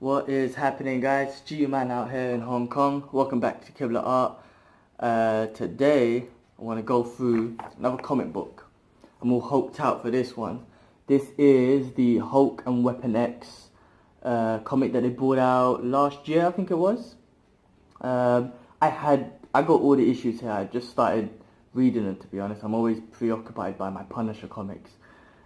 What is happening, guys? Gman out here in Hong Kong. Welcome back to Kibla Art. Today, I want to go through another comic book. I'm all hoped out for this one. This is the Hulk and Weapon X comic that they brought out last year, I think it was. I got all the issues here. I just started reading them, to be honest. I'm always preoccupied by my Punisher comics,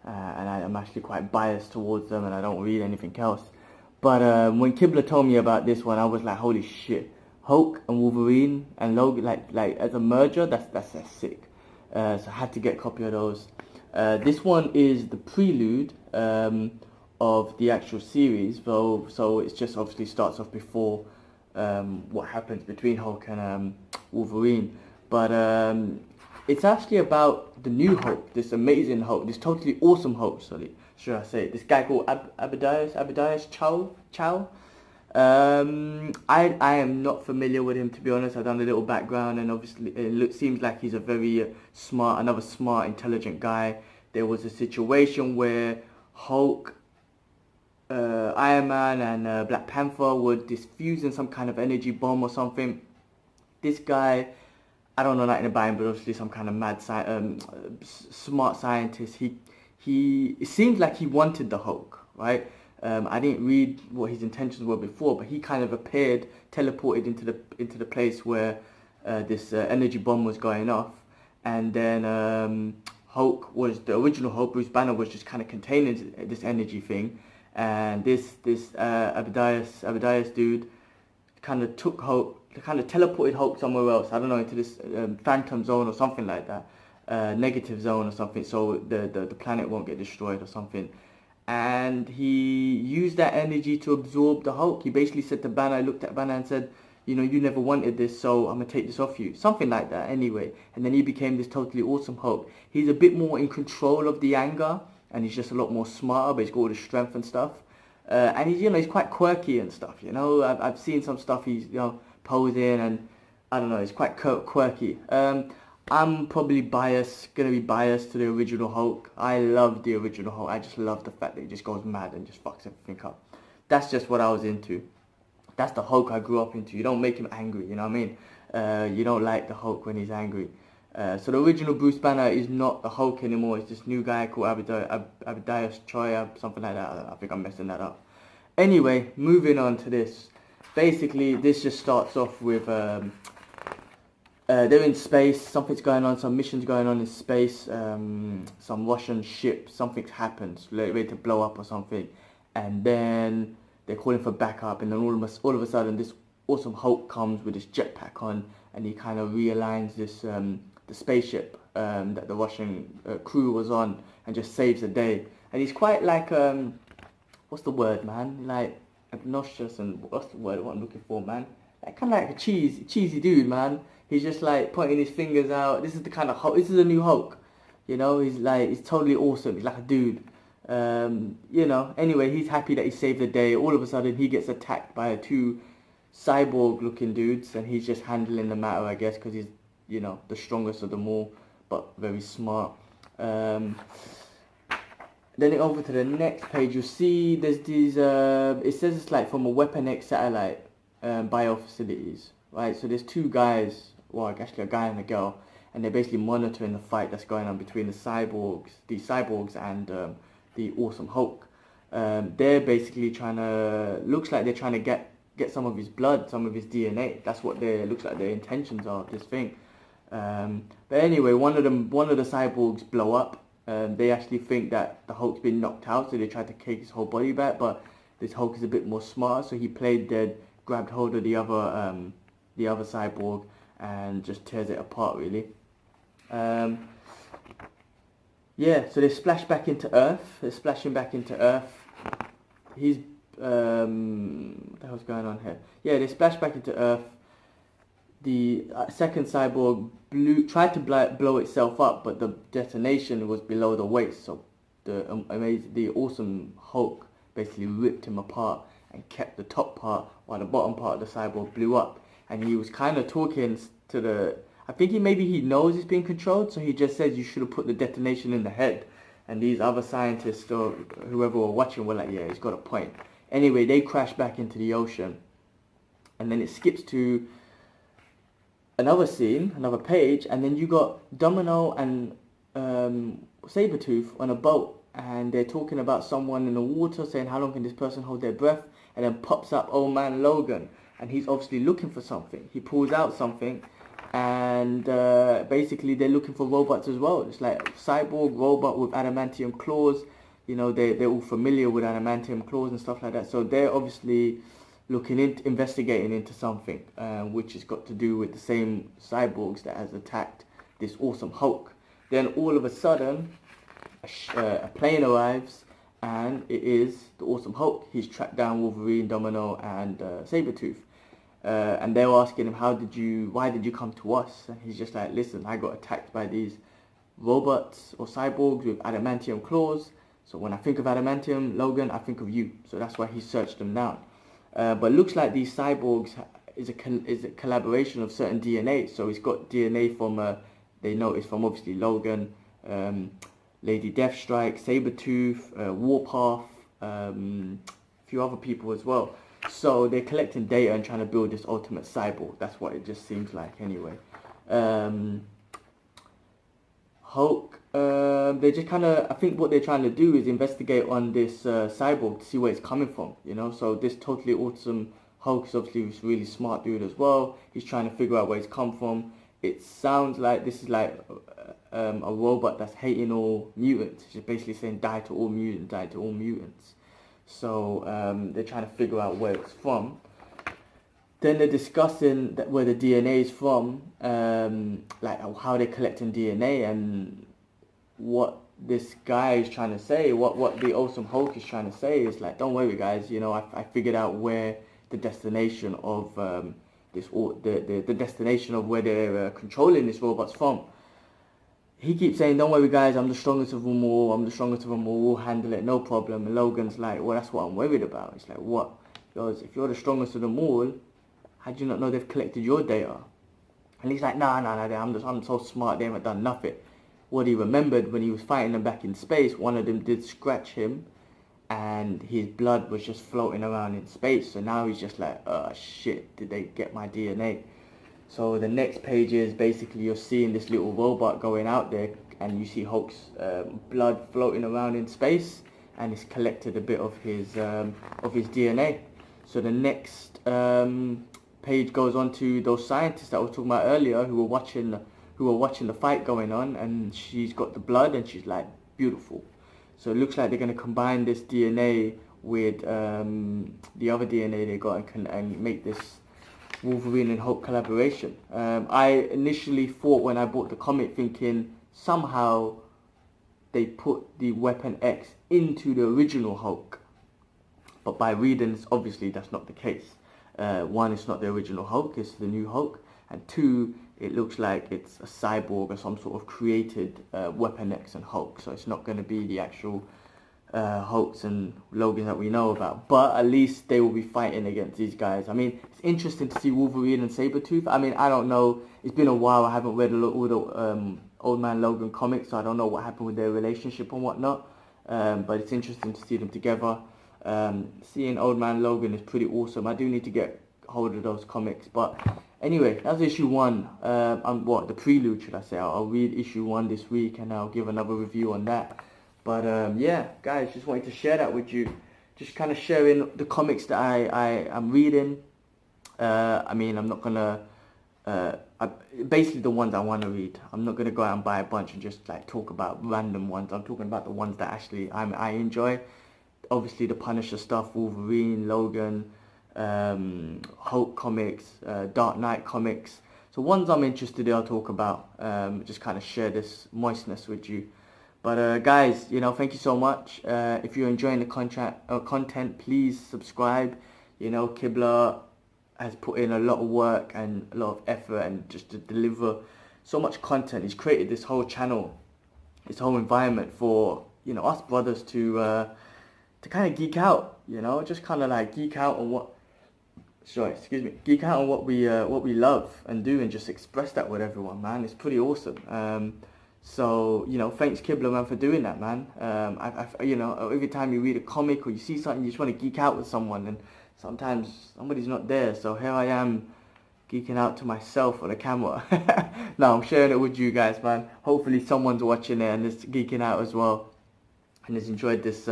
and I'm actually quite biased towards them, and I don't read anything else. But when Kibler told me about this one, I was like, holy shit. Hulk and Wolverine and Logan, like as a merger, that's sick. So I had to get a copy of those. This one is the prelude of the actual series, so it just obviously starts off before what happens between Hulk and Wolverine. But it's actually about the new Hulk, this amazing Hulk, this totally awesome Hulk, should I say. This guy called Abadias Chow. I am not familiar with him, to be honest. I've done a little background, and obviously it seems like he's a very another smart, intelligent guy. There was a situation where Hulk, Iron Man, and Black Panther were diffusing some kind of energy bomb or something. This guy, I don't know nothing about him, but obviously some kind of smart scientist. It seemed like he wanted the Hulk, right? I didn't read what his intentions were before, but he kind of appeared, teleported into the place where this energy bomb was going off, and then Hulk was the original Hulk. Bruce Banner was just kind of containing this energy thing, and this Abadias dude kind of took Hulk, kind of teleported Hulk somewhere else. I don't know, into this phantom zone or something like that. Negative zone or something, so the planet won't get destroyed or something. And he used that energy to absorb the Hulk. He basically said to Banner, looked at Banner and said, you know, you never wanted this, so I'm gonna take this off you. Something like that, anyway. And then he became this totally awesome Hulk. He's a bit more in control of the anger, and he's just a lot more smarter, but he's got all the strength and stuff. And he's quite quirky and stuff. I've seen some stuff he's posing, and I don't know, he's quite quirky. I'm probably gonna be biased to the original Hulk. I love the original Hulk. I just love the fact that he just goes mad and just fucks everything up. That's just what I was into. That's the Hulk I grew up into. You don't make him angry, you know what I mean? You don't like the Hulk when he's angry. So the original Bruce Banner is not the Hulk anymore. It's this new guy called Abadias Chow, something like that. I think I'm messing that up. Anyway, moving on to this. Basically, this just starts off with... they're in space, something's going on, some missions going on in space, some Russian ship, something's happened, ready to blow up or something, and then they're calling for backup, and then all of a sudden this awesome Hulk comes with his jetpack on, and he kind of realigns this the spaceship that the Russian crew was on, and just saves the day. And he's quite like, what's the word, man, like obnoxious, and what's the word what I'm looking for, man, like kind of like a cheesy dude, man. He's just like pointing his fingers out. This is the kind of Hulk. This is a new Hulk. He's totally awesome. He's like a dude. Anyway, he's happy that he saved the day. All of a sudden, he gets attacked by two cyborg-looking dudes, and he's just handling the matter, I guess, because he's, the strongest of them all, but very smart. Then over to the next page, you'll see there's these. It says it's like from a Weapon X satellite biofacilities, right? So there's two guys. Well, actually a guy and a girl, and they're basically monitoring the fight that's going on between the cyborgs and the awesome Hulk. They're basically looks like they're trying to get some of his blood, some of his DNA. That's what looks like their intentions are of this thing. But anyway, one of the cyborgs blow up. They actually think that the Hulk's been knocked out, so they try to take his whole body back, but this Hulk is a bit more smart, so he played dead, grabbed hold of the other cyborg, and just tears it apart, really. Yeah, so they splash back into Earth. They're splashing back into Earth. He's what the hell's going on here? Yeah, they splash back into Earth. The second cyborg tried to blow itself up, but the detonation was below the waist. So the awesome Hulk basically ripped him apart and kept the top part, while the bottom part of the cyborg blew up. And he was kind of talking to I think he knows it's being controlled, so he just says you should have put the detonation in the head. And these other scientists or whoever were watching were like, yeah, he's got a point. Anyway, they crash back into the ocean, and then it skips to another scene, another page, and then you got Domino and Sabretooth on a boat, and they're talking about someone in the water, saying how long can this person hold their breath, and then pops up Old Man Logan, and he's obviously looking for something. He pulls out something, and basically they're looking for robots as well. It's like cyborg robot with adamantium claws. You know, they're all familiar with adamantium claws and stuff like that, so they're obviously investigating into something, which has got to do with the same cyborgs that has attacked this awesome Hulk. Then all of a sudden, a plane arrives, and it is the awesome Hulk. He's tracked down Wolverine, Domino, and Sabretooth. And they're asking him, why did you come to us? And he's just like, listen, I got attacked by these robots or cyborgs with adamantium claws. So when I think of adamantium, Logan, I think of you. So that's why he searched them down. But it looks like these cyborgs is a collaboration of certain DNA. So it's got DNA from, they noticed from obviously Logan, Lady Deathstrike, Sabretooth, Warpath, a few other people as well. So they're collecting data and trying to build this ultimate cyborg. That's what it just seems like anyway. Hulk, they just kind of, I think what they're trying to do is investigate on this cyborg to see where it's coming from, you know. So this totally awesome Hulk is obviously a really smart dude as well. He's trying to figure out where it's come from. It sounds like this is like a robot that's hating all mutants. She's basically saying die to all mutants, die to all mutants. So they're trying to figure out where it's from. Then they're discussing where the DNA is from, like how they're collecting DNA and what this guy is trying to say. What the awesome Hulk is trying to say is like, don't worry guys, you know, I figured out where the destination of the destination of where they're controlling this robot's from. He keeps saying, don't worry guys, I'm the strongest of them all, we'll handle it, no problem. And Logan's like, well, that's what I'm worried about. It's like, what? Because if you're the strongest of them all, how do you not know they've collected your data? And he's like, nah, I'm so smart, they haven't done nothing. What he remembered when he was fighting them back in space, one of them did scratch him, and his blood was just floating around in space. So now he's just like, oh shit, did they get my DNA? So the next page is basically you're seeing this little robot going out there, and you see Hulk's blood floating around in space, and it's collected a bit of his DNA. So the next page goes on to those scientists that I was talking about earlier, who were watching the fight going on, and she's got the blood, and she's like, beautiful. So it looks like they're going to combine this DNA with the other DNA they got and make this Wolverine and Hulk collaboration. I initially thought when I bought the comic, thinking somehow they put the Weapon X into the original Hulk, but by reading this, obviously that's not the case. One, it's not the original Hulk, it's the new Hulk, and two, it looks like it's a cyborg or some sort of created Weapon X and Hulk, so it's not going to be the actual Hulks and Logans that we know about, but at least they will be fighting against these guys. I mean, it's interesting to see Wolverine and Sabretooth. I mean, I don't know, it's been a while, I haven't read all the Old Man Logan comics, so I don't know what happened with their relationship and whatnot, but it's interesting to see them together. Seeing Old Man Logan is pretty awesome. I do need to get hold of those comics, but anyway, that's issue 1. The prelude, should I say. I'll read issue 1 this week, and I'll give another review on that. But yeah, guys, just wanted to share that with you. Just kind of sharing the comics that I'm reading. I mean, I'm not gonna basically the ones I want to read. I'm not gonna go out and buy a bunch and just like talk about random ones. I'm talking about the ones that actually I enjoy. Obviously, the Punisher stuff, Wolverine, Logan, Hulk comics, Dark Knight comics. So ones I'm interested in, I'll talk about. Just kind of share this moistness with you. But guys, you know, thank you so much. If you're enjoying the content, please subscribe. You know, Kibler has put in a lot of work and a lot of effort, and just to deliver so much content. He's created this whole channel, this whole environment for, you know, us brothers to kind of geek out. You know, just kind of like geek out on what. Geek out on what we love and do, and just express that with everyone, man. It's pretty awesome. So, you know, thanks Kibler, man, for doing that, man. You know, every time you read a comic or you see something, you just want to geek out with someone, and sometimes somebody's not there. So here I am, geeking out to myself on the camera. No, I'm sharing it with you guys, man. Hopefully someone's watching it and is geeking out as well, and has enjoyed this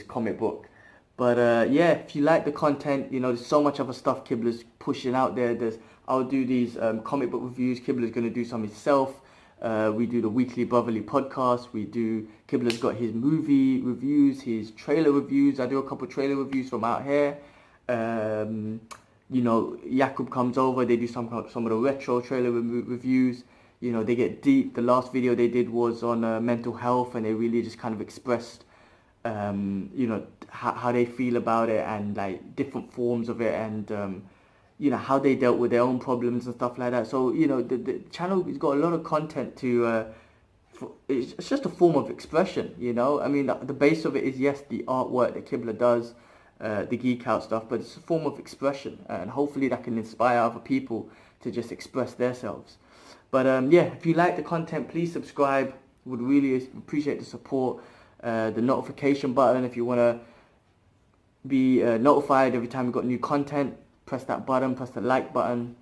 comic book. But yeah, if you like the content, you know, there's so much other stuff Kibler's pushing out there. I'll do these comic book reviews. Kibler's going to do some himself. We do the weekly brotherly podcast. Kibler's got his movie reviews, his trailer reviews. I do a couple trailer reviews from out here. You know, Jakub comes over. They do some of the retro trailer reviews. You know, they get deep. The last video they did was on mental health, and they really just kind of expressed, you know, how they feel about it, and like different forms of it, and you know, how they dealt with their own problems and stuff like that. So, you know, the channel has got a lot of content to, it's just a form of expression, you know. I mean, the base of it is, yes, the artwork that Kibler does, the geek out stuff, but it's a form of expression, and hopefully that can inspire other people to just express themselves. But yeah, if you like the content, please subscribe. Would really appreciate the support. The notification button, if you want to be notified every time we've got new content, press that button, press the like button.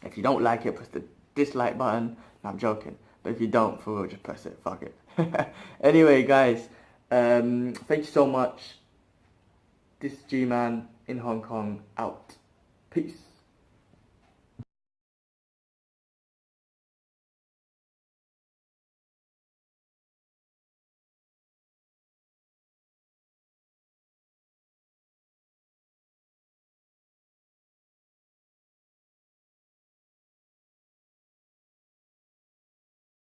If you don't like it, press the dislike button. No, I'm joking. But if you don't, for real, just press it. Fuck it. Anyway, guys, thank you so much. This is G-Man in Hong Kong, out. Peace.